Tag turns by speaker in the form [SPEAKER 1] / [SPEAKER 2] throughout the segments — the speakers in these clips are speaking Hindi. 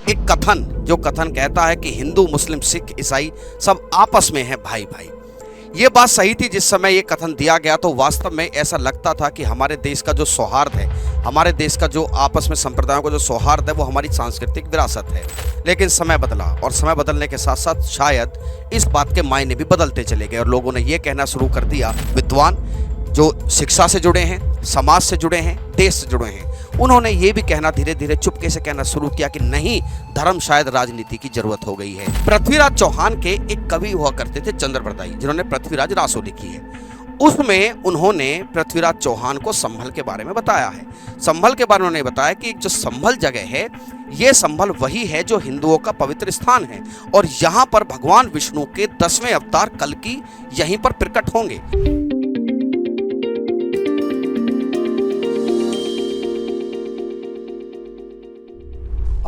[SPEAKER 1] एक कथन जो कथन कहता है कि हिंदू मुस्लिम सिख ईसाई सब आपस में हैं भाई भाई। ये बात सही थी जिस समय ये कथन दिया गया, तो वास्तव में ऐसा लगता था कि हमारे देश का जो सौहार्द है, हमारे देश का जो आपस में संप्रदायों का जो सौहार्द है, वो हमारी सांस्कृतिक विरासत है। लेकिन समय बदला और समय बदलने के साथ साथ शायद इस बात के मायने भी बदलते चले गए और लोगों ने ये कहना शुरू कर दिया, विद्वान जो शिक्षा से जुड़े हैं, समाज से जुड़े हैं, देश से जुड़े हैं, उन्होंने ये भी कहना धीरे धीरे चुपके से कहना शुरू किया कि नहीं, धर्म शायद राजनीति की जरूरत हो गई है। पृथ्वीराज चौहान के एक कवि हुआ करते थे चंद्रप्रदाई, जिन्होंने पृथ्वीराज रासो लिखी है। उसमें उन्होंने पृथ्वीराज चौहान को संभल के बारे में बताया है। संभल के बारे में उन्होंने बताया कि जो संभल जगह है, ये संभल वही है जो हिंदुओं का पवित्र स्थान है और यहाँ पर भगवान विष्णु के 10वें अवतार कल्कि यहीं पर प्रकट होंगे।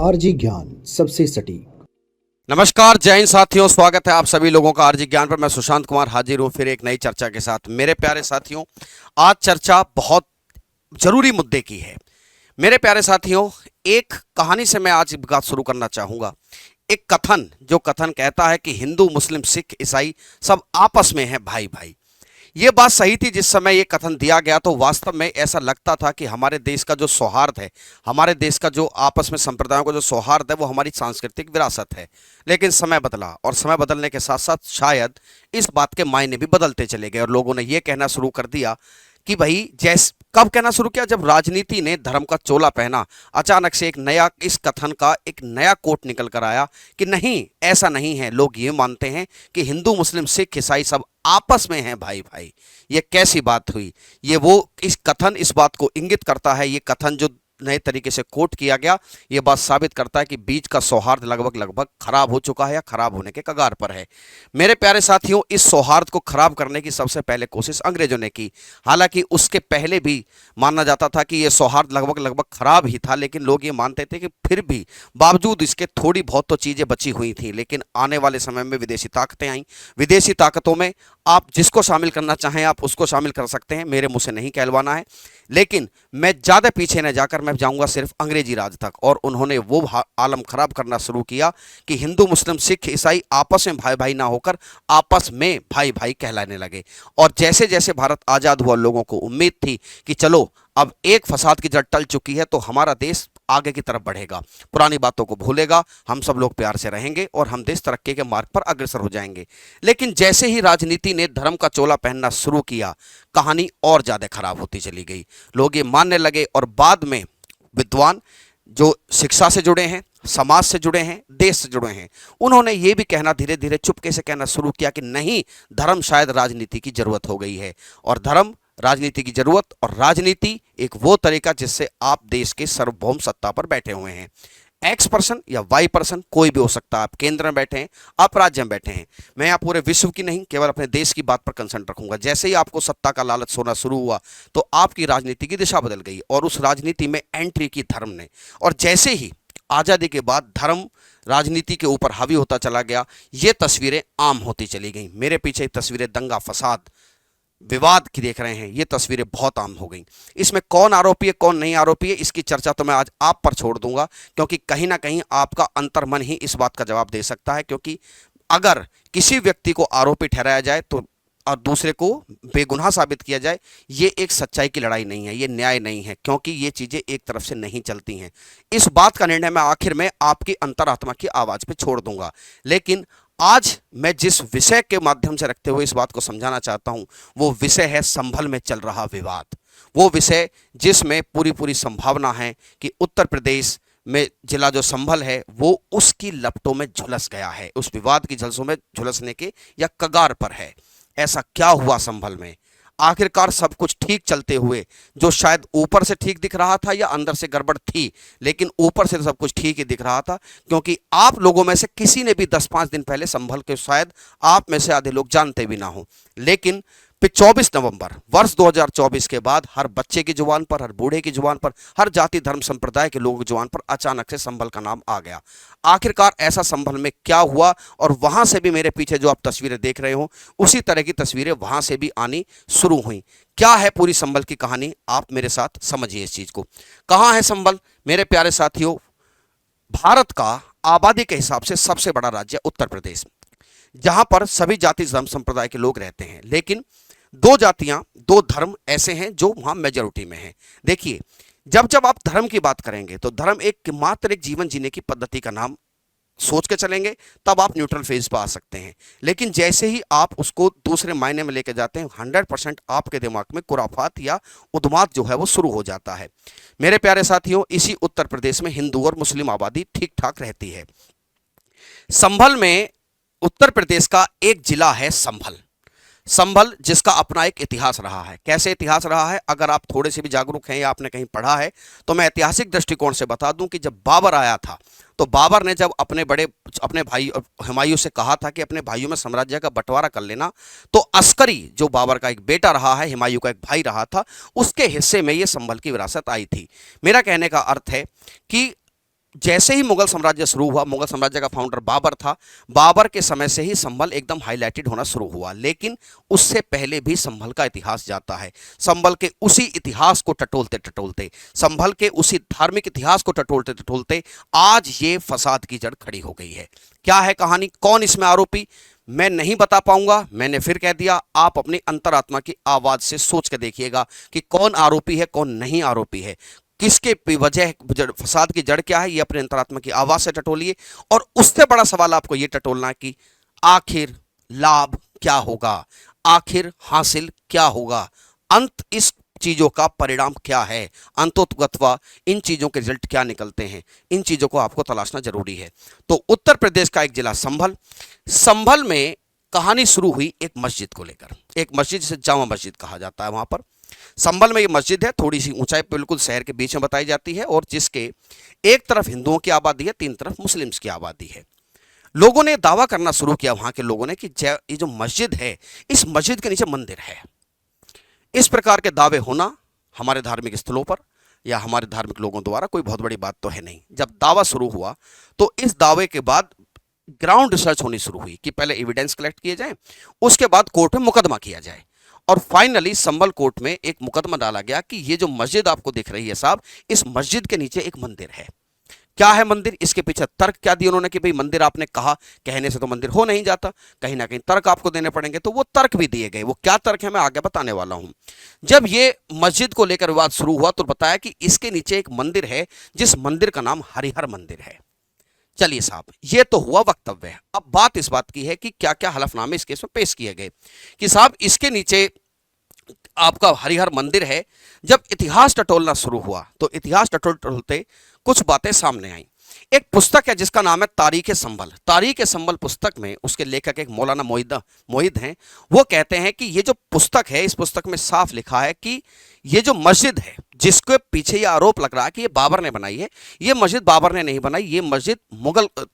[SPEAKER 2] आरजी ज्ञान सबसे सटीक।
[SPEAKER 1] नमस्कार, जय हिंद साथियों, स्वागत है आप सभी लोगों का आरजी ज्ञान पर। मैं सुशांत कुमार हाजिर हूँ फिर एक नई चर्चा के साथ। मेरे प्यारे साथियों, आज चर्चा बहुत जरूरी मुद्दे की है। मेरे प्यारे साथियों, एक कहानी से मैं आज बात शुरू करना चाहूँगा। एक कथन जो कथन कहता है कि हिंदू मुस्लिम सिख ईसाई सब आपस में हैं भाई भाई। ये बात सही थी जिस समय ये कथन दिया गया, तो वास्तव में ऐसा लगता था कि हमारे देश का जो सौहार्द है, हमारे देश का जो आपस में संप्रदायों का जो सौहार्द है, वो हमारी सांस्कृतिक विरासत है। लेकिन समय बदला और समय बदलने के साथ साथ शायद इस बात के मायने भी बदलते चले गए और लोगों ने ये कहना शुरू कर दिया कि भाई कब कहना शुरू किया, जब राजनीति ने धर्म का चोला पहना। अचानक से इस कथन का एक नया कोट निकल कर आया कि नहीं, ऐसा नहीं है। लोग ये मानते हैं कि हिंदू मुस्लिम सिख ईसाई सब आपस में हैं भाई भाई। ये कैसी बात हुई? इस कथन इस बात को इंगित करता है। ये कथन जो नए तरीके से कोट किया गया, ये बात साबित करता है कि बीच का सौहार्द लगभग खराब हो चुका है या खराब होने के कगार पर है। मेरे प्यारे साथियों, इस सौहार्द को खराब करने की सबसे पहले कोशिश अंग्रेजों ने की। हालांकि उसके पहले भी माना जाता था कि ये सौहार्द लगभग खराब ही था, लेकिन लोग ये मानते थे कि फिर भी बावजूद इसके थोड़ी बहुत तो चीज़ें बची हुई थी। लेकिन आने वाले समय में विदेशी ताकतें आईं। विदेशी ताकतों में आप जिसको शामिल करना चाहें आप उसको शामिल कर सकते हैं, मेरे मुंह से नहीं कहलवाना है। लेकिन मैं ज़्यादा पीछे न जाकर मैं जाऊंगा सिर्फ अंग्रेजी राज तक, और उन्होंने वो आलम खराब करना शुरू किया कि हिंदू मुस्लिम सिख ईसाई आपस में भाई भाई ना होकर आपस में भाई भाई कहलाने लगे। और जैसे जैसे भारत आज़ाद हुआ, लोगों को उम्मीद थी कि चलो अब एक फसाद की जड़ टल चुकी है तो हमारा देश आगे की तरफ बढ़ेगा, पुरानी बातों को भूलेगा, हम सब लोग प्यार से रहेंगे और हम देश तरक्की के मार्ग पर अग्रसर हो जाएंगे। लेकिन जैसे ही राजनीति ने धर्म का चोला पहनना शुरू किया, कहानी और ज़्यादा खराब होती चली गई। लोग ये मानने लगे और बाद में विद्वान जो शिक्षा से जुड़े हैं, समाज से जुड़े हैं, देश से जुड़े हैं, उन्होंने ये भी कहना धीरे धीरे चुपके से कहना शुरू किया कि नहीं, धर्म शायद राजनीति की जरूरत हो गई है। और धर्म राजनीति की जरूरत और राजनीति एक वो तरीका जिससे आप देश के सार्वभौम सत्ता पर बैठे हुए हैं। एक्स पर्सन या वाई पर्सन कोई भी हो सकता है। आप केंद्र में बैठे हैं, आप राज्य में बैठे हैं। मैं यहाँ पूरे विश्व की नहीं, केवल अपने देश की बात पर कंसर्न रखूंगा। जैसे ही आपको सत्ता का लालच सोना शुरू हुआ तो आपकी राजनीति की दिशा बदल गई और उस राजनीति में एंट्री की धर्म ने। और जैसे ही आज़ादी के बाद धर्म राजनीति के ऊपर हावी होता चला गया, ये तस्वीरें आम होती चली गई। मेरे पीछे तस्वीरें दंगा फसाद विवाद की देख रहे हैं, ये तस्वीरें बहुत आम हो गई। इसमें कौन आरोपी है कौन नहीं आरोपी है, इसकी चर्चा तो मैं आज आप पर छोड़ दूंगा, क्योंकि कहीं ना कहीं आपका अंतर्मन ही इस बात का जवाब दे सकता है। क्योंकि अगर किसी व्यक्ति को आरोपी ठहराया जाए तो और दूसरे को बेगुनाह साबित किया जाए, ये एक सच्चाई की लड़ाई नहीं है, ये न्याय नहीं है, क्योंकि ये चीज़ें एक तरफ से नहीं चलती हैं। इस बात का निर्णय मैं आखिर में आपकी अंतरात्मा की आवाज़ पे छोड़ दूंगा। लेकिन आज मैं जिस विषय के माध्यम से रखते हुए इस बात को समझाना चाहता हूं, वो विषय है संभल में चल रहा विवाद। वो विषय जिसमें पूरी संभावना है कि उत्तर प्रदेश में जिला जो संभल है वो उसकी लपटों में झुलस गया है, उस विवाद की झलसों में झुलसने के या कगार पर है। ऐसा क्या हुआ संभल में? आखिरकार सब कुछ ठीक चलते हुए, जो शायद ऊपर से ठीक दिख रहा था या अंदर से गड़बड़ थी, लेकिन ऊपर से सब कुछ ठीक ही दिख रहा था। क्योंकि आप लोगों में से किसी ने भी 10-5 दिन पहले संभल के शायद आप में से आधे लोग जानते भी ना हो, लेकिन 24 नवंबर वर्ष 2024 के बाद हर बच्चे की जुबान पर, हर बूढ़े की जुबान पर, हर जाति धर्म संप्रदाय के लोगों की जुबान पर अचानक से संभल का नाम आ गया। आखिरकार ऐसा संभल में क्या हुआ? और वहां से भी मेरे पीछे जो आप तस्वीरें देख रहे हो, उसी तरह की तस्वीरें वहां से भी आनी शुरू हुई। क्या है पूरी संभल की कहानी, आप मेरे साथ समझिए इस चीज को। कहां है संभल? मेरे प्यारे साथियों, भारत का आबादी के हिसाब से सबसे बड़ा राज्य उत्तर प्रदेश, जहां पर सभी जाति धर्म संप्रदाय के लोग रहते हैं, लेकिन दो जातियां दो धर्म ऐसे हैं जो वहां मेजोरिटी में हैं। देखिए, जब जब आप धर्म की बात करेंगे तो धर्म मात्र एक जीवन जीने की पद्धति का नाम सोच के चलेंगे, तब आप न्यूट्रल फेज पर आ सकते हैं। लेकिन जैसे ही आप उसको दूसरे मायने में लेके जाते हैं, 100% आपके दिमाग में खुराफात या उन्माद जो है वो शुरू हो जाता है। मेरे प्यारे साथियों, इसी उत्तर प्रदेश में हिंदू और मुस्लिम आबादी ठीक ठाक रहती है। संभल में उत्तर प्रदेश का एक जिला है संभल। संभल जिसका अपना एक इतिहास रहा है। कैसे इतिहास रहा है, अगर आप थोड़े से भी जागरूक हैं या आपने कहीं पढ़ा है तो मैं ऐतिहासिक दृष्टिकोण से बता दूं कि जब बाबर आया था तो बाबर ने जब अपने भाई हुमायूं से कहा था कि अपने भाइयों में साम्राज्य का बंटवारा कर लेना, तो अस्करी जो बाबर का एक बेटा रहा है, हुमायूं का एक भाई रहा था, उसके हिस्से में ये संभल की विरासत आई थी। मेरा कहने का अर्थ है कि जैसे ही मुगल साम्राज्य शुरू हुआ, मुगल साम्राज्य का फाउंडर बाबर था, बाबर के समय से ही संभल एकदम हाईलाइटेड होना शुरू हुआ। लेकिन उससे पहले भी संभल का इतिहास जाता है। संभल के उसी इतिहास को टटोलते टटोलते, संभल के उसी धार्मिक इतिहास को टटोलते टटोलते आज ये फसाद की जड़ खड़ी हो गई है। क्या है कहानी, कौन इसमें आरोपी, मैं नहीं बता पाऊंगा। मैंने फिर कह दिया, आप अपनी अंतरात्मा की आवाज से सोच के देखिएगा कि कौन आरोपी है, कौन नहीं आरोपी है, किसके वजह फसाद की जड़ क्या है, ये अपने अंतरात्मा की आवाज से टटोलिए। और उससे बड़ा सवाल आपको ये टटोलना है कि आखिर लाभ क्या होगा, आखिर हासिल क्या होगा, अंत इस चीजों का परिणाम क्या है, अंतोतगत्वा इन चीजों के रिजल्ट क्या निकलते हैं, इन चीजों को आपको तलाशना जरूरी है। तो उत्तर प्रदेश का एक जिला संभल, संभल में कहानी शुरू हुई एक मस्जिद को लेकर। एक मस्जिद जिसे जामा मस्जिद कहा जाता है। वहां पर संभल में ये मस्जिद है, थोड़ी सी ऊंचाई पर बिल्कुल शहर के बीच में बताई जाती है, और जिसके एक तरफ हिंदुओं की आबादी है, तीन तरफ मुस्लिम्स की आबादी है। लोगों ने दावा करना शुरू किया वहां के लोगों ने कि ये जो मस्जिद है, इस मस्जिद के नीचे मंदिर है। इस प्रकार के दावे होना हमारे धार्मिक स्थलों पर या हमारे धार्मिक लोगों द्वारा कोई बहुत बड़ी बात तो है नहीं। जब दावा शुरू हुआ तो इस दावे के बाद ग्राउंड रिसर्च होनी शुरू हुई कि पहले एविडेंस कलेक्ट किए जाए, उसके बाद कोर्ट में मुकदमा किया जाए, और फाइनली संभल कोर्ट में एक मुकदमा डाला गया कि ये जो मस्जिद आपको दिख रही है साहब, इस मस्जिद के नीचे एक मंदिर है। क्या है मंदिर, इसके पीछे तर्क क्या दिए उन्होंने कि भाई मंदिर आपने कहा, कहने से तो मंदिर हो नहीं जाता, कहीं ना कहीं तर्क आपको देने पड़ेंगे। तो वो तर्क भी दिए गए। वो क्या तर्क है मैं आगे बताने वाला हूं। जब ये मस्जिद को लेकर विवाद शुरू हुआ तो बताया कि इसके नीचे एक मंदिर है, जिस मंदिर का नाम हरिहर मंदिर है। चलिए साहब, ये तो हुआ वक्तव्य। अब बात इस बात की है कि क्या क्या हलफनामे इस केस में पेश किए गए कि साहब इसके नीचे आपका हरिहर मंदिर है। जब इतिहास टटोलना शुरू हुआ तो इतिहास टटोलते कुछ बातें सामने आई। एक पुस्तक है जिसका नाम है तारीख संभल। तारीख संभल पुस्तक में उसके लेखक एक मौलाना मोहिद हैं। वो कहते हैं कि ये जो पुस्तक है, इस पुस्तक में साफ लिखा है कि ये जो मस्जिद है, जिसके पीछे ये आरोप लग रहा है कि ये बाबर ने बनाई है, ये मस्जिद बाबर ने नहीं बनाई, ये मस्जिद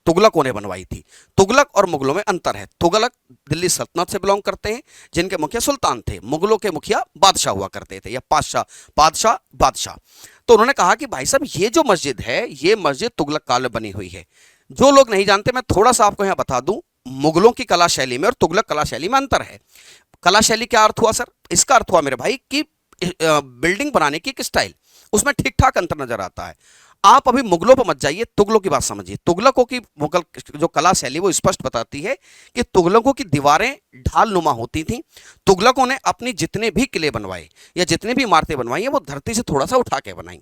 [SPEAKER 1] तुगलकों ने बनवाई थी। तुगलक और मुगलों में अंतर है। तुगलक दिल्ली सल्तनत से बिलोंग करते हैं, जिनके मुखिया सुल्तान थे। मुगलों के मुखिया बादशाह हुआ करते थे, या बादशाह। तो उन्होंने कहा कि भाई साहब ये जो मस्जिद है, ये मस्जिद तुगलक काल में बनी हुई है। जो लोग नहीं जानते, मैं थोड़ा सा आपको यहां बता दूं, मुगलों की कला शैली में और तुगलक कला शैली में अंतर है। कला शैली क्या अर्थ हुआ सर, इसका अर्थ हुआ मेरे भाई कि बिल्डिंग बनाने की एक स्टाइल, उसमें ठीक ठाक अंतर नजर आता है। आप अभी मुगलों पर मत जाइए, तुगलों की बात समझिए। तुगलकों की मुगल जो कला शैली वो स्पष्ट बताती है कि तुगलकों की दीवारें ढाल नुमा होती थी। तुगलकों ने अपनी जितने भी किले बनवाए या जितने भी इमारतें बनवाई हैं, वो धरती से थोड़ा सा उठा के बनाई।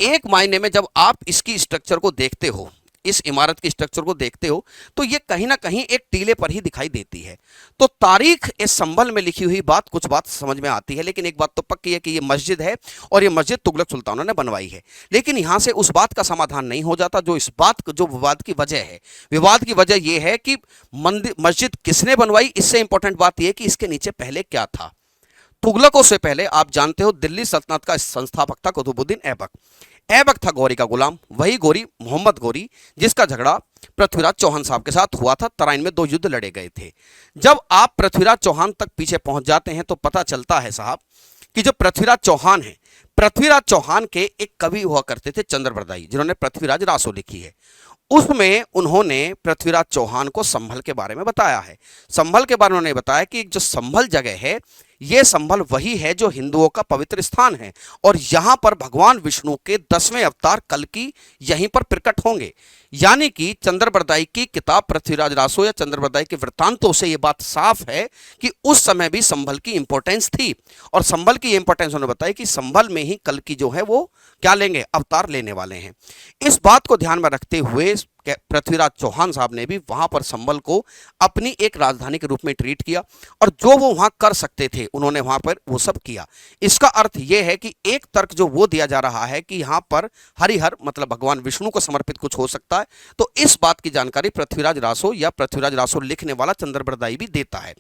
[SPEAKER 1] एक मायने में जब आप इसकी स्ट्रक्चर को देखते हो, इस इमारत की स्ट्रक्चर को देखते हो, तो ये कहीं ना कहीं एक टीले पर ही दिखाई देती है। तो तारीख इस संभल में लिखी हुई बात, कुछ बात समझ में आती है, लेकिन एक बात तो पक्की है कि ये मस्जिद है और ये मस्जिद तुगलक सुल्तानों ने बनवाई है। लेकिन यहां से उस बात का समाधान नहीं हो जाता जो इस बात जो विवाद की वजह है। विवाद की वजह यह है कि मस्जिद किसने बनवाई, इससे इंपॉर्टेंट बात यह है कि इसके नीचे पहले क्या था। तुगलकों से पहले आप जानते हो दिल्ली सल्तनत का संस्थापक था कुतुबुद्दीन ऐबक। ऐबक था गौरी का गुलाम, वही गौरी मोहम्मद गौरी, जिसका झगड़ा पृथ्वीराज चौहान साहब के साथ हुआ था। तराइन में 2 युद्ध लड़े गए थे। जब आप पृथ्वीराज चौहान तक पीछे पहुंच जाते हैं तो पता चलता है साहब कि जो पृथ्वीराज चौहान है, पृथ्वीराज चौहान के एक कवि हुआ करते थे चंद्रबरदाई, जिन्होंने पृथ्वीराज रासो लिखी है। उसमें उन्होंने पृथ्वीराज चौहान को संभल के बारे में बताया है। संभल के बारे में उन्होंने बताया कि जो संभल जगह है, ये संभल वही है जो हिंदुओं का पवित्र स्थान है और यहाँ पर भगवान विष्णु के 10वें अवतार कल्कि यहीं पर प्रकट होंगे। यानी कि चंद्रबरदाई की किताब पृथ्वीराज रासो या चंद्रबरदाई के वृत्तांतों से ये बात साफ है कि उस समय भी संभल की इंपॉर्टेंस थी और संभल की इंपॉर्टेंस उन्होंने बताई कि संभल में ही कल्कि जो है वो क्या लेंगे, अवतार लेने वाले हैं। इस बात को ध्यान में रखते हुए पृथ्वीराज चौहान साहब ने भी वहां पर संभल को अपनी एक राजधानी के रूप में ट्रीट किया और जो वो वहां कर सकते थे उन्होंने वहां पर वो सब किया। इसका अर्थ ये है कि एक तर्क जो वो दिया जा रहा है कि यहां पर हरिहर मतलब भगवान विष्णु को समर्पित कुछ हो सकता है, तो इस बात की जानकारी पृथ्वीराज रासो या पृथ्वीराज रासो लिखने वाला चंद्रबरदाई भी देता है।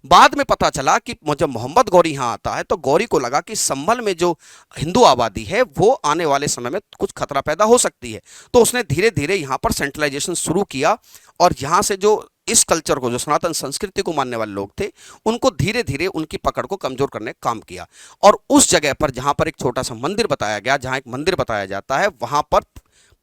[SPEAKER 1] बाद में पता चला कि जब मोहम्मद गौरी यहां आता है तो गौरी को लगा कि संभल में जो हिंदू आबादी है वो आने वाले समय में कुछ खतरा पैदा हो सकती है, तो उसने धीरे धीरे यहां पर सेंट्रलाइजेशन शुरू किया और यहां से जो इस कल्चर को, जो सनातन संस्कृति को मानने वाले लोग थे, उनको धीरे धीरे उनकी पकड़ को कमजोर करने का काम किया। और उस जगह पर जहां पर एक छोटा सा मंदिर बताया गया, जहां एक मंदिर बताया जाता है, वहां पर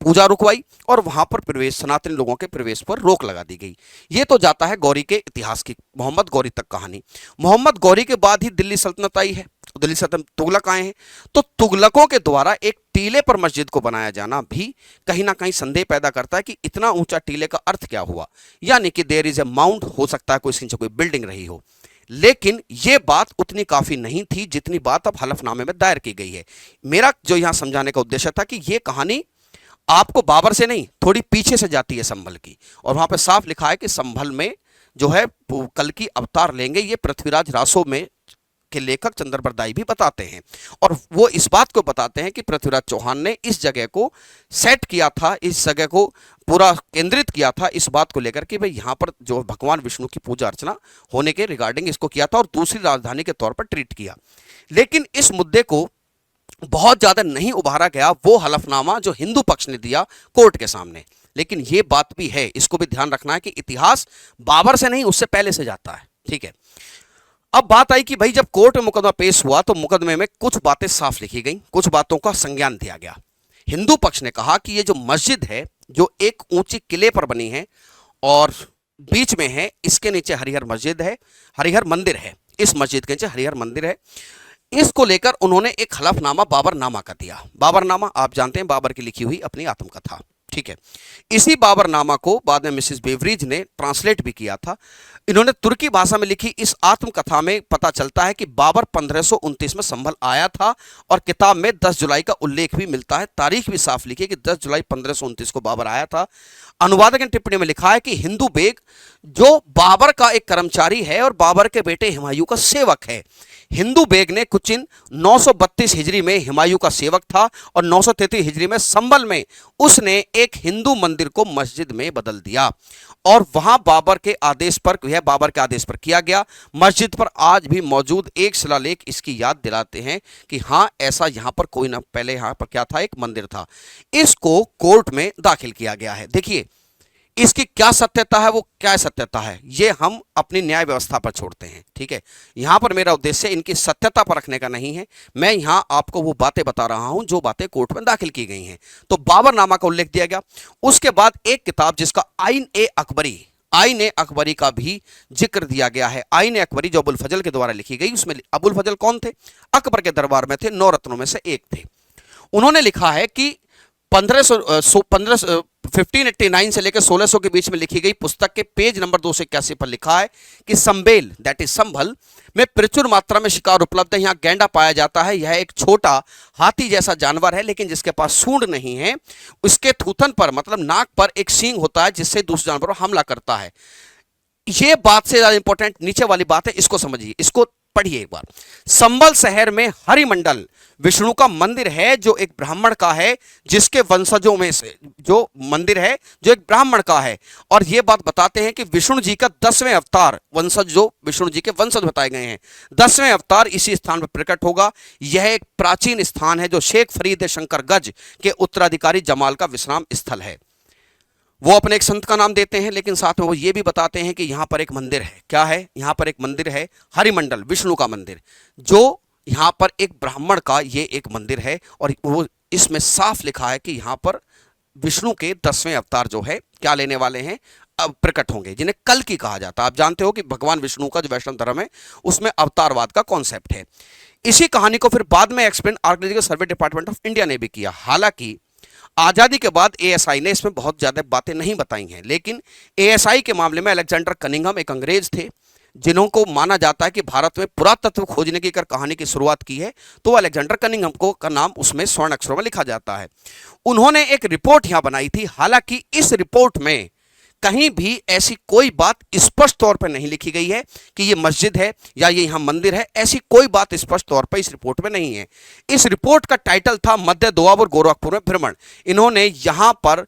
[SPEAKER 1] पूजा रुकवाई और वहां पर प्रवेश, सनातनी लोगों के प्रवेश पर रोक लगा दी गई। ये तो जाता है गौरी के इतिहास की, मोहम्मद गौरी तक कहानी। मोहम्मद गौरी के बाद ही दिल्ली सल्तनत आई है, दिल्ली सल्तनत तुगलक आए हैं, तो तुगलकों के द्वारा एक टीले पर मस्जिद को बनाया जाना भी कहीं ना कहीं संदेह पैदा करता है कि इतना ऊंचा टीले का अर्थ क्या हुआ। यानी कि देयर इज ए माउंट, हो सकता है कोई नीचे कोई बिल्डिंग रही हो, लेकिन यह बात उतनी काफी नहीं थी जितनी बात अब हलफनामे में दायर की गई है। मेरा जो यहां समझाने का उद्देश्य था कि यह कहानी आपको बाबर से नहीं, थोड़ी पीछे से जाती है संभल की, और वहां पर साफ लिखा है कि संभल में जो है कल्कि अवतार लेंगे। ये पृथ्वीराज रासो में के लेखक चंद्रबरदाई भी बताते हैं और वो इस बात को बताते हैं कि पृथ्वीराज चौहान ने इस जगह को सेट किया था, इस जगह को पूरा केंद्रित किया था इस बात को लेकर कि भाई यहाँ पर जो भगवान विष्णु की पूजा अर्चना होने के रिगार्डिंग इसको किया था और दूसरी राजधानी के तौर पर ट्रीट किया। लेकिन इस मुद्दे को बहुत ज्यादा नहीं उभारा गया वो हलफनामा जो हिंदू पक्ष ने दिया कोर्ट के सामने। लेकिन ये बात भी है, इसको भी ध्यान रखना है कि इतिहास बाबर से नहीं, उससे पहले से जाता है। ठीक है, अब बात आई कि भाई जब कोर्ट में मुकदमा पेश हुआ तो मुकदमे में कुछ बातें साफ लिखी गई, कुछ बातों का संज्ञान दिया गया। हिंदू पक्ष ने कहा कि ये जो मस्जिद है जो एक ऊंचे किले पर बनी है और बीच में है, इसके नीचे हरिहर मस्जिद है, हरिहर मंदिर है, इस मस्जिद के नीचे हरिहर मंदिर है, इसको लेकर उन्होंने एक हलफनामा बाबरनामा का दिया। बाबरनामा आप जानते हैं, बाबर की लिखी हुई अपनी आत्मकथा। ठीक है, इसी बाबरनामा को बाद में मिसेस बेवरीज ने ट्रांसलेट भी किया था। इन्होंने तुर्की भाषा में लिखी इस आत्मकथा में पता चलता है कि बाबर 1529 में संभल आया था और किताब में 10 जुलाई का उल्लेख भी मिलता है। तारीख भी साफ लिखी है कि 10 जुलाई 1529 को बाबर आया था। अनुवादक ने टिप्पणी में लिखा है कि हिंदू बेग जो बाबर का एक कर्मचारी है और बाबर के बेटे हुमायूं का सेवक है। हिंदू बेग ने कुचिन 932 हिजरी में हुमायूं का सेवक था और 933 हिजरी में संभल में उसने एक हिंदू मंदिर को मस्जिद में बदल दिया और वहां बाबर के आदेश पर, यह बाबर के आदेश पर किया गया। मस्जिद पर आज भी मौजूद एक शिलालेख इसकी याद दिलाते हैं कि हां ऐसा यहां पर कोई ना, पहले यहां पर क्या था, एक मंदिर था। इसको कोर्ट में दाखिल किया गया है। देखिए इसकी क्या सत्यता है, वो क्या सत्यता है, ये हम अपनी न्याय व्यवस्था पर छोड़ते हैं। ठीक है, यहां पर मेरा उद्देश्य इनकी सत्यता पर रखने का नहीं है, मैं यहां आपको वो बातें बता रहा हूं जो बातें कोर्ट में दाखिल की गई हैं। तो बाबरनामा का उल्लेख दिया गया। उसके बाद एक किताब जिसका आईन ए अकबरी का भी जिक्र दिया गया है। आईन ए अकबरी जो अबुल फजल के द्वारा लिखी गई, उसमें अबुल फजल कौन थे, अकबर के दरबार में थे, 9 रत्नों में से एक थे। उन्होंने लिखा है कि 1589 से लेकर 1600 के बीच में लिखी गई पुस्तक के पेज नंबर 281 पर लिखा है कि संबेल दैट इज संभल में प्रचुर मात्रा में शिकार उपलब्ध है। यहाँ गैंडा पाया जाता है। यह एक छोटा हाथी जैसा जानवर है लेकिन जिसके पास सूंड नहीं है। उसके थूथन पर मतलब नाक पर एक सींग होता है जिससे दूसरे जानवर पर हमला करता है। ये बात से ज्यादा इंपॉर्टेंट नीचे वाली बात है, इसको समझिए, इसको पढ़िए एक बार। संभल शहर में हरिमंडल विष्णु का मंदिर है जो एक ब्राह्मण का है, जिसके वंशजों में से जो मंदिर है जो एक ब्राह्मण का है। और यह बात बताते हैं कि विष्णु जी का 10वें अवतार, वंशज जो विष्णु जी के वंशज बताए गए हैं, 10वें अवतार इसी स्थान पर प्रकट होगा। यह एक प्राचीन स्थान है जो शेख फरीद शंकर गज के उत्तराधिकारी जमाल का विश्राम स्थल है। वो अपने एक संत का नाम देते हैं लेकिन साथ में वो ये भी बताते हैं कि यहाँ पर एक मंदिर है। क्या है, यहाँ पर एक मंदिर है हरिमंडल विष्णु का मंदिर, जो यहाँ पर एक ब्राह्मण का ये एक मंदिर है और वो इसमें साफ लिखा है कि यहाँ पर विष्णु के 10वें अवतार जो है क्या लेने वाले हैं, अब प्रकट होंगे, जिन्हें कल की कहा जाता है। आप जानते हो कि भगवान विष्णु का जो वैष्णव धर्म है उसमें अवतारवाद का कॉन्सेप्ट है। इसी कहानी को फिर बाद में explain archaeological survey department of India ने भी किया। हालांकि आजादी के बाद एएसआई ने इसमें बहुत ज्यादा बातें नहीं बताई हैं, लेकिन एएसआई के मामले में अलेक्जेंडर कनिंघम एक अंग्रेज थे जिन्हों को माना जाता है कि भारत में पुरातत्व खोजने की अगर कहानी की शुरुआत की है तो अलेक्जेंडर कनिंघम को का नाम उसमें स्वर्ण अक्षरों में लिखा जाता है। उन्होंने एक रिपोर्ट यहां बनाई थी। हालांकि इस रिपोर्ट में कहीं भी ऐसी कोई बात स्पष्ट तौर पर नहीं लिखी गई है कि ये मस्जिद है या ये यहां मंदिर है, ऐसी कोई बात स्पष्ट तौर पर इस रिपोर्ट में नहीं है। इस रिपोर्ट का टाइटल था मध्य दोआब और गोरखपुर में भ्रमण। इन्होंने यहां पर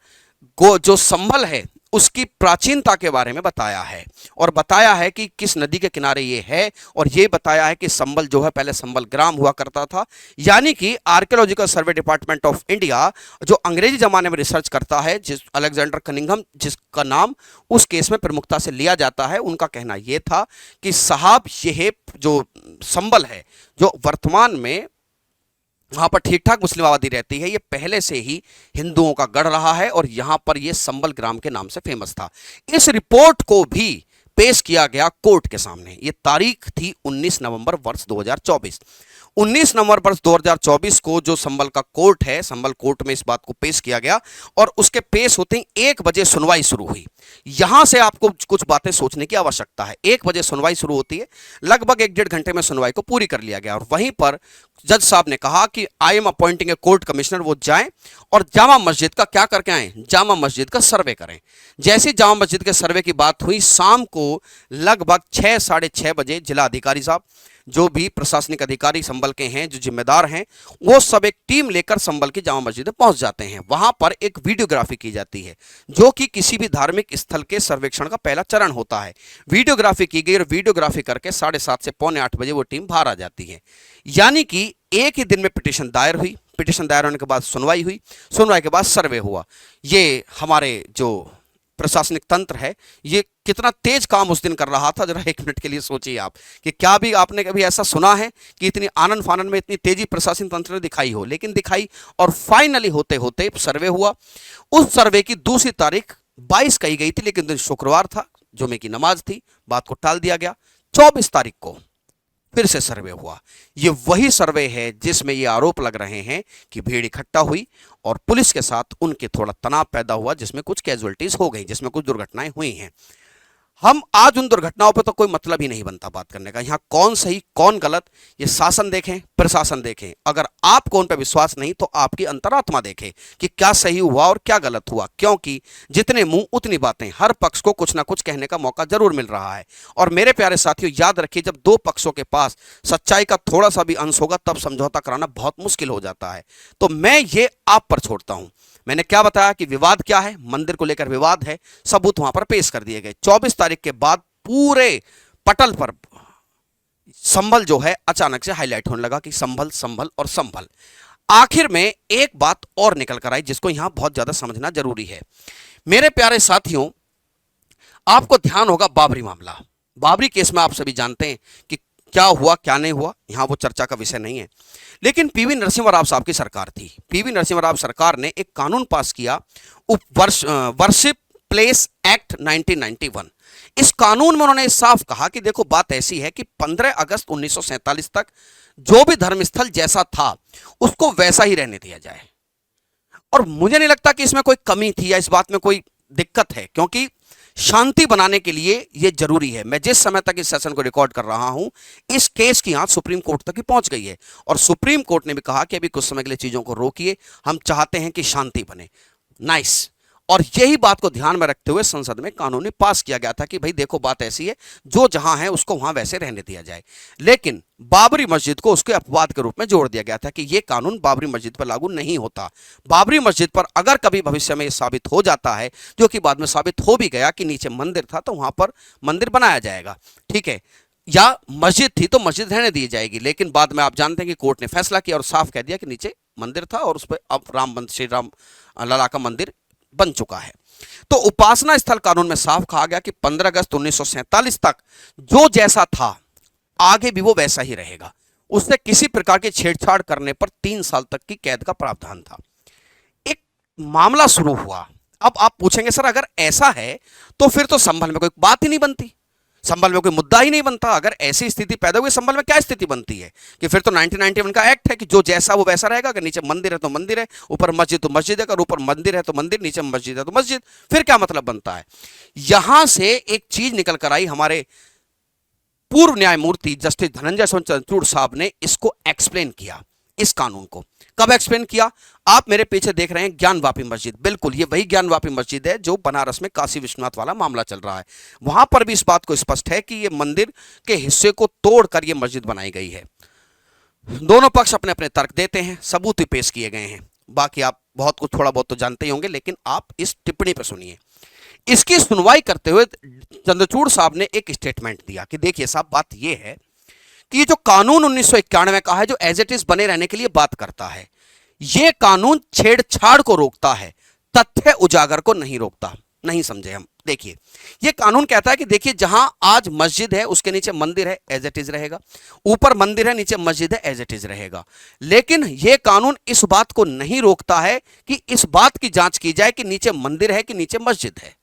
[SPEAKER 1] जो संभल है उसकी प्राचीनता के बारे में बताया है, और बताया है कि किस नदी के किनारे ये है, और ये बताया है कि संभल जो है पहले संभल ग्राम हुआ करता था। यानी कि archaeological survey department of India जो अंग्रेजी जमाने में रिसर्च करता है, जिस अलेक्जेंडर कनिंघम जिसका नाम उस केस में प्रमुखता से लिया जाता है, उनका कहना यह था कि साहब यह जो संभल है जो वर्तमान में वहां पर ठीक ठाक मुस्लिम आबादी रहती है, ये पहले से ही हिंदुओं का गढ़ रहा है और यहां पर ये संबल ग्राम के नाम से फेमस था। इस रिपोर्ट को भी पेश किया गया कोर्ट के सामने। ये तारीख थी 19 नवंबर वर्ष 2024। 19 नवंबर वर्ष 2024 को जो संबल का कोर्ट है, संबल कोर्ट में इस बात को पेश किया गया और उसके पेश होते ही 1 बजे सुनवाई शुरू हुई। यहां से आपको कुछ बातें सोचने की आवश्यकता है। 1 बजे सुनवाई शुरू होती है, लगभग 1-1.5 घंटे में सुनवाई को पूरी कर लिया गया और वहीं पर जज साहब ने कहा कि I am appointing a court commissioner, वो जाएं और जामा मस्जिद का क्या करके आए, जामा मस्जिद का सर्वे करें। जैसे जामा मस्जिद के सर्वे की बात हुई, शाम को लगभग 6-6:30 बजे जिला अधिकारी साहब, जो भी प्रशासनिक अधिकारी संभल के हैं, जो जिम्मेदार हैं, वो सब एक टीम लेकर संभल की जामा मस्जिद में पहुंच जाते हैं। वहां पर एक वीडियोग्राफी की जाती है, जो कि किसी भी धार्मिक स्थल के सर्वेक्षण का पहला चरण होता है। वीडियोग्राफी की गई और वीडियोग्राफी करके 7:30 से 7:45 बजे वो टीम बाहर आ जाती है। यानी कि एक ही दिन में पिटीशन दायर हुई, पिटीशन दायर होने के बाद सुनवाई हुई, सुनवाई के बाद सर्वे हुआ। ये हमारे जो प्रशासनिक तंत्र है, ये कितना तेज काम उस दिन कर रहा था, जरा 1 मिनट के लिए सोचिए आप कि क्या भी आपने कभी ऐसा सुना है कि इतनी आनन फानन में इतनी तेजी प्रशासनिक तंत्र ने दिखाई हो, लेकिन दिखाई। और फाइनली होते होते सर्वे हुआ। उस सर्वे की दूसरी तारीख 22 कही गई थी, लेकिन दिन शुक्रवार था, जुमे की नमाज थी, बात को टाल दिया गया। 24 तारीख को फिर से सर्वे हुआ। ये वही सर्वे है जिसमें ये आरोप लग रहे हैं कि भीड़ इकट्ठा हुई और पुलिस के साथ उनके थोड़ा तनाव पैदा हुआ, जिसमें कुछ कैजुअलिटीज हो गई, जिसमें कुछ दुर्घटनाएं हुई हैं। हम आज उन दुर्घटनाओं पर तो कोई मतलब ही नहीं बनता बात करने का। यहां कौन सही कौन गलत, ये शासन देखें, प्रशासन देखें। अगर आपको उन पर विश्वास नहीं तो आपकी अंतरात्मा देखे कि क्या सही हुआ और क्या गलत हुआ, क्योंकि जितने मुंह उतनी बातें, हर पक्ष को कुछ ना कुछ कहने का मौका जरूर मिल रहा है। और मेरे प्यारे साथियों, याद रखिए, जब 2 पक्षों के पास सच्चाई का थोड़ा सा भी अंश होगा तब समझौता कराना बहुत मुश्किल हो जाता है। तो मैं ये आप पर छोड़ता हूं। मैंने क्या बताया कि विवाद क्या है, मंदिर को लेकर विवाद है, सबूत वहां पर पेश कर दिए गए। 24 तारीख के बाद पूरे पटल पर संभल जो है अचानक से हाईलाइट होने लगा कि संभल संभल और संभल। आखिर में एक बात और निकल कर आई जिसको यहां बहुत ज्यादा समझना जरूरी है। मेरे प्यारे साथियों, आपको ध्यान होगा बाबरी मामला। बाबरी केस में आप सभी जानते हैं कि क्या हुआ क्या नहीं हुआ, यहां वो चर्चा का विषय नहीं है। लेकिन पीवी नरसिम्हा राव साहब की सरकार थी। पीवी नरसिम्हा राव सरकार ने एक कानून पास किया, वर्शिप प्लेस एक्ट 1991। इस कानून में उन्होंने साफ कहा कि देखो, बात ऐसी है कि 15 अगस्त 1947 तक जो भी धर्मस्थल जैसा था उसको वैसा ही रहने दिया जाए। और मुझे नहीं लगता कि इसमें कोई कमी थी या इस बात में कोई दिक्कत है, क्योंकि शांति बनाने के लिए यह जरूरी है। मैं जिस समय तक इस सेशन को रिकॉर्ड कर रहा हूं, इस केस की आंच सुप्रीम कोर्ट तक ही पहुंच गई है और सुप्रीम कोर्ट ने भी कहा कि अभी कुछ समय के लिए चीजों को रोकिए, हम चाहते हैं कि शांति बने। नाइस। और यही बात को ध्यान में रखते हुए संसद में कानून पास किया गया था कि भाई देखो, बात ऐसी है, जो जहां है उसको वहां वैसे रहने दिया जाए। लेकिन बाबरी मस्जिद को उसके अपवाद के रूप में जोड़ दिया गया था कि यह कानून बाबरी मस्जिद पर लागू नहीं होता। बाबरी मस्जिद पर अगर कभी भविष्य में यह साबित हो जाता है, जो कि बाद में साबित हो भी गया कि नीचे मंदिर था, तो वहां पर मंदिर बनाया जाएगा, ठीक है, या मस्जिद थी तो मस्जिद रहने दी जाएगी। लेकिन बाद में आप जानते हैं कि कोर्ट ने फैसला किया और साफ कह दिया कि नीचे मंदिर था और उस पर अब श्री राम लला का मंदिर बन चुका है। तो उपासना स्थल कानून में साफ कहा गया कि 15 अगस्त 1947 तक जो जैसा था आगे भी वो वैसा ही रहेगा। उससे किसी प्रकार की छेड़छाड़ करने पर 3 साल तक की कैद का प्रावधान था। एक मामला शुरू हुआ। अब आप पूछेंगे सर अगर ऐसा है तो फिर तो संभल में कोई बात ही नहीं बनती, संभल में कोई मुद्दा ही नहीं बनता। अगर ऐसी स्थिति पैदा हुई, संभल में क्या स्थिति बनती है कि फिर तो 1991 का एक्ट है कि जो जैसा वो वैसा रहेगा। अगर नीचे मंदिर है तो मंदिर है, ऊपर मस्जिद तो मस्जिद है, अगर ऊपर मंदिर है तो मंदिर, नीचे मस्जिद है तो मस्जिद, फिर क्या मतलब बनता है। यहां से एक चीज निकल कर आई, हमारे पूर्व न्यायमूर्ति जस्टिस धनंजय चंद्रचूड़ साहब ने इसको एक्सप्लेन किया, इस कानून को। कब एक्सप्लेन किया? आप मेरे पीछे देख रहे हैं ज्ञानवापी मस्जिद, बिल्कुल ये वही ज्ञानवापी मस्जिद है जो बनारस में काशी विश्वनाथ वाला मामला चल रहा है। वहां पर भी इस बात को स्पष्ट है कि ये मंदिर के हिस्से को तोड़कर ये मस्जिद बनाई गई है। दोनों पक्ष अपने अपने तर्क देते हैं, सबूत भी पेश किए गए हैं। बाकी आप बहुत कुछ थोड़ा बहुत तो जानते ही होंगे, लेकिन आप इस टिप्पणी पर सुनिए। इसकी सुनवाई करते हुए चंद्रचूड़ साहब ने एक स्टेटमेंट दिया कि देखिए साहब, बात यह है कि ये जो कानून 1991 का है, जो एज इट इज बने रहने के लिए बात करता है, ये कानून छेड़छाड़ को रोकता है, तथ्य उजागर को नहीं रोकता। नहीं समझे हम? देखिए, ये कानून कहता है कि देखिए जहां आज मस्जिद है उसके नीचे मंदिर है, एज इट इज रहेगा। ऊपर मंदिर है, नीचे मस्जिद है, एज इट इज रहेगा। लेकिन यह कानून इस बात को नहीं रोकता है कि इस बात की जांच की जाए कि नीचे मंदिर है कि नीचे मस्जिद है।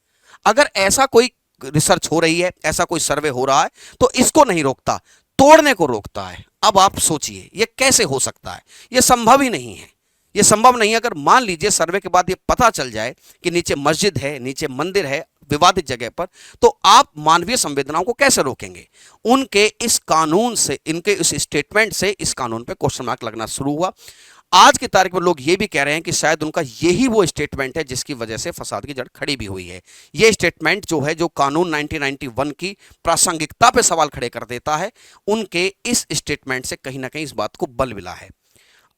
[SPEAKER 1] अगर ऐसा कोई रिसर्च हो रही है, ऐसा कोई सर्वे हो रहा है, तो इसको नहीं रोकता, तोड़ने को रोकता है। अब आप सोचिए ये कैसे हो सकता है? ये संभव ही नहीं है, ये संभव नहीं है। अगर मान लीजिए सर्वे के बाद ये पता चल जाए कि नीचे मस्जिद है, नीचे मंदिर है विवादित जगह पर, तो आप मानवीय संवेदनाओं को कैसे रोकेंगे? उनके इस कानून से, इनके इस स्टेटमेंट से इस कानून पे क्वेश्चन मार्क लगना शुरू हुआ। आज की तारीख में लोग ये भी कह रहे हैं कि शायद उनका यही वो स्टेटमेंट है जिसकी वजह से फसाद की जड़ खड़ी भी हुई है। ये स्टेटमेंट जो है, जो कानून 1991 की प्रासंगिकता पे सवाल खड़े कर देता है, उनके इस स्टेटमेंट से कहीं ना कहीं इस बात को बल मिला है।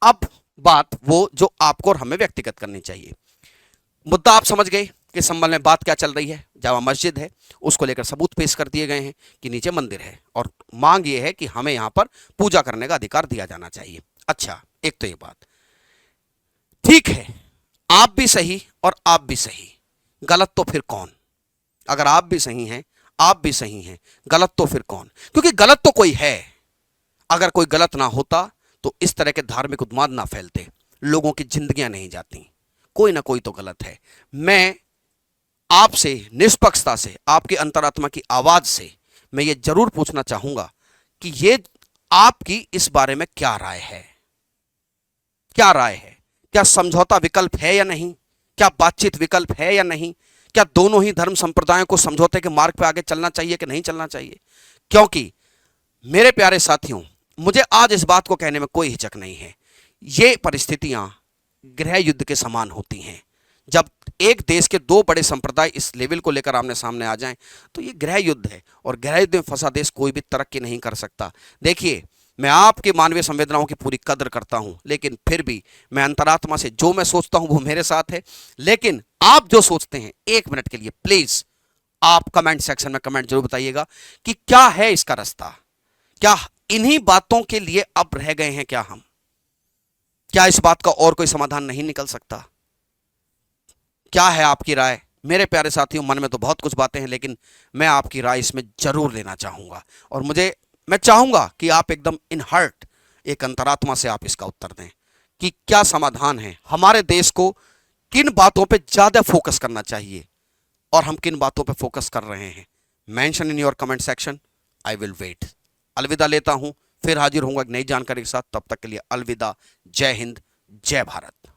[SPEAKER 1] अब बात वो जो आपको और हमें व्यक्तिगत करनी चाहिए। मुद्दा आप समझ गए कि संबल में बात क्या चल रही है। जामा मस्जिद है, उसको लेकर सबूत पेश कर दिए गए हैं कि नीचे मंदिर है, और मांग ये है कि हमें यहां पर पूजा करने का अधिकार दिया जाना चाहिए। अच्छा, एक तो ये बात ठीक है, आप भी सही और आप भी सही, गलत तो फिर कौन? अगर आप भी सही हैं, आप भी सही हैं, गलत तो फिर कौन? क्योंकि गलत तो कोई है। अगर कोई गलत ना होता तो इस तरह के धार्मिक उन्माद ना फैलते, लोगों की जिंदगियां नहीं जाती। कोई ना कोई तो गलत है। मैं आपसे निष्पक्षता से, आपकी अंतरात्मा की आवाज से मैं ये जरूर पूछना चाहूंगा कि ये आपकी इस बारे में क्या राय है? क्या राय है? क्या समझौता विकल्प है या नहीं? क्या बातचीत विकल्प है या नहीं? क्या दोनों ही धर्म संप्रदायों को समझौते के मार्ग पर आगे चलना चाहिए कि नहीं चलना चाहिए? क्योंकि मेरे प्यारे साथियों, मुझे आज इस बात को कहने में कोई हिचक नहीं है, ये परिस्थितियां गृह युद्ध के समान होती हैं। जब एक देश के दो बड़े संप्रदाय इस लेवल को लेकर आमने सामने आ जाएं, तो ये गृह युद्ध है, और गृह युद्ध में फंसा देश कोई भी तरक्की नहीं कर सकता। देखिए, मैं आपकी मानवीय संवेदनाओं की पूरी कदर करता हूं, लेकिन फिर भी मैं अंतरात्मा से जो मैं सोचता हूं वो मेरे साथ है। लेकिन आप जो सोचते हैं, एक मिनट के लिए प्लीज आप कमेंट सेक्शन में कमेंट जरूर बताइएगा कि क्या है इसका रास्ता। क्या इन्हीं बातों के लिए अब रह गए हैं क्या हम? क्या इस बात का और कोई समाधान नहीं निकल सकता? क्या है आपकी राय? मेरे प्यारे साथियों, मन में तो बहुत कुछ बातें हैं, लेकिन मैं आपकी राय इसमें जरूर लेना चाहूंगा, और मैं चाहूंगा कि आप एकदम इन हार्ट, एक अंतरात्मा से आप इसका उत्तर दें कि क्या समाधान है। हमारे देश को किन बातों पे ज्यादा फोकस करना चाहिए और हम किन बातों पे फोकस कर रहे हैं? Mention in your comment section, I will wait. अलविदा लेता हूं, फिर हाजिर होऊंगा एक नई जानकारी के साथ। तब तक के लिए अलविदा। जय हिंद, जय भारत।